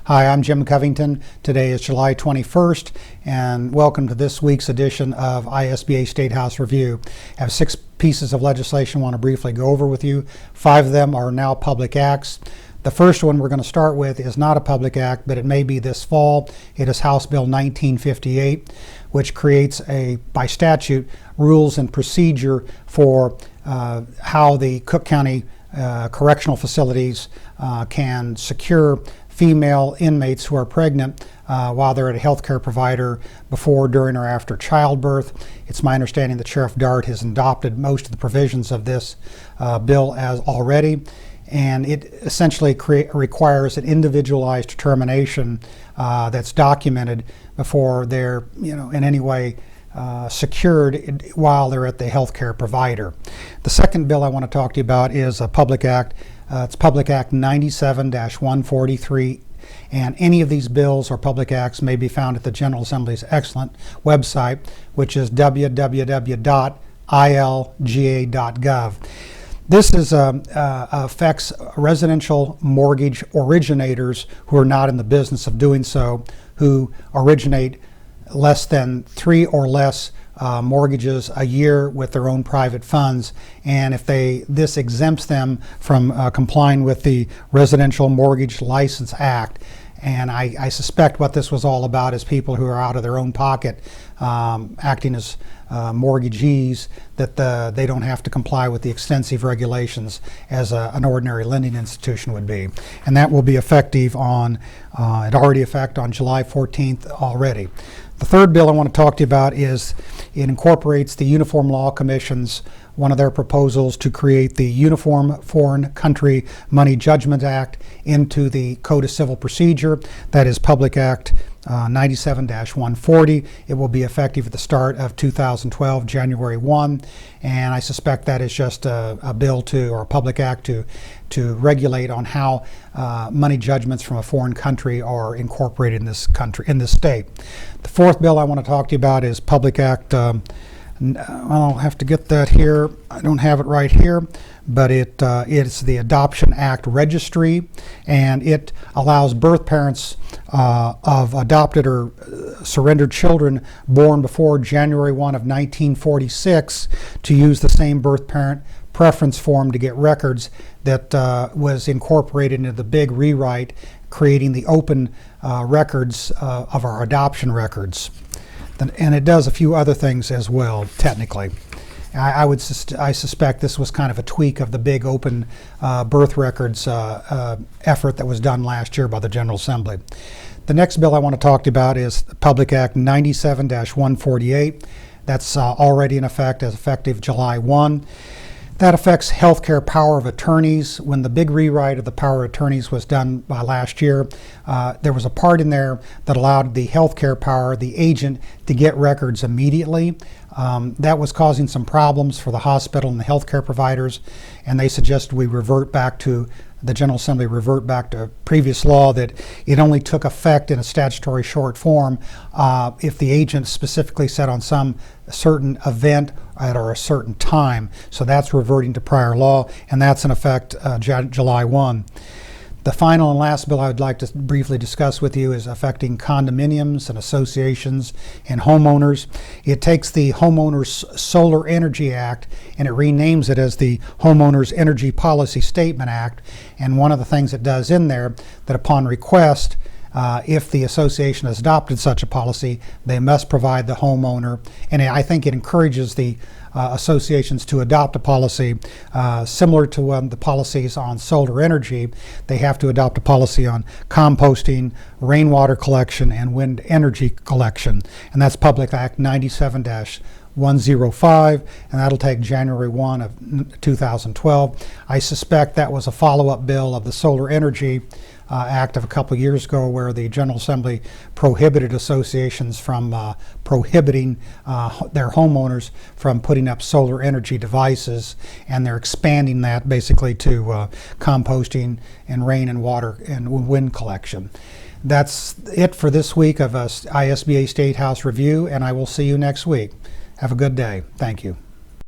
Hi, I'm Jim Covington. Today is July 21st, and welcome to this week's edition of ISBA Statehouse Review. I have 6 pieces of legislation I want to briefly go over with you. 5 of them are now public acts. The first one we're going to start with is not a public act, but it may be this fall. It is House Bill 1958, which creates by statute, rules and procedure for how the Cook County correctional facilities can secure female inmates who are pregnant while they're at a healthcare provider before, during, or after childbirth. It's my understanding that Sheriff Dart has adopted most of the provisions of this bill as already, and it essentially requires an individualized determination that's documented before they're, in any way secured while they're at the healthcare provider. The second bill I want to talk to you about is a public act. It's Public Act 97-143, and any of these bills or public acts may be found at the General Assembly's excellent website, which is www.ilga.gov. This affects residential mortgage originators who are not in the business of doing so, who originate less than 3 or less mortgages a year with their own private funds, and if this exempts them from complying with the Residential Mortgage License Act. And I suspect what this was all about is people who are out of their own pocket acting as mortgagees, that they don't have to comply with the extensive regulations as an ordinary lending institution would be. And that will be effective it already effect on July 14th already. The third bill I want to talk to you about it incorporates the Uniform Law Commission's, one of their proposals to create the Uniform Foreign Country Money Judgment Act into the Code of Civil Procedure. That is Public Act 97-140. It will be effective at the start of 2012, January 1, and I suspect that is just a bill or a public act to regulate on how money judgments from a foreign country are incorporated in this state. The fourth bill I want to talk to you about is Public Act, I'll have to get that here. I don't have it right here, but it's the Adoption Act Registry, and it allows birth parents of adopted or surrendered children born before January 1 of 1946 to use the same birth parent preference form to get records that was incorporated into the big rewrite, creating the open records of our adoption records. And it does a few other things as well, technically. I suspect this was kind of a tweak of the big open birth records effort that was done last year by the General Assembly. The next bill I want to talk to you about is Public Act 97-148. That's already in effect, as effective July 1. That affects healthcare power of attorneys. When the big rewrite of the power of attorneys was done by last year, there was a part in there that allowed the healthcare power, the agent, to get records immediately. That was causing some problems for the hospital and the healthcare providers, and they suggested the General Assembly revert back to previous law that it only took effect in a statutory short form if the agent specifically said on some certain event at or a certain time. So that's reverting to prior law, and that's in effect July 1. The final and last bill I would like to briefly discuss with you is affecting condominiums and associations and homeowners. It takes the Homeowners Solar Energy Act and it renames it as the Homeowners Energy Policy Statement Act. And one of the things it does in there, that upon request, if the association has adopted such a policy, they must provide the homeowner, and I think it encourages the associations to adopt a policy similar to the policies on solar energy. They have to adopt a policy on composting, rainwater collection, and wind energy collection, and that's Public Act 97-105, and that'll take January 1 of 2012. I suspect that was a follow-up bill of the Solar Energy Act of a couple of years ago, where the General Assembly prohibited associations from prohibiting their homeowners from putting up solar energy devices, and they're expanding that basically to composting and rain and water and wind collection. That's it for this week of ISBA Statehouse Review, and I will see you next week. Have a good day. Thank you.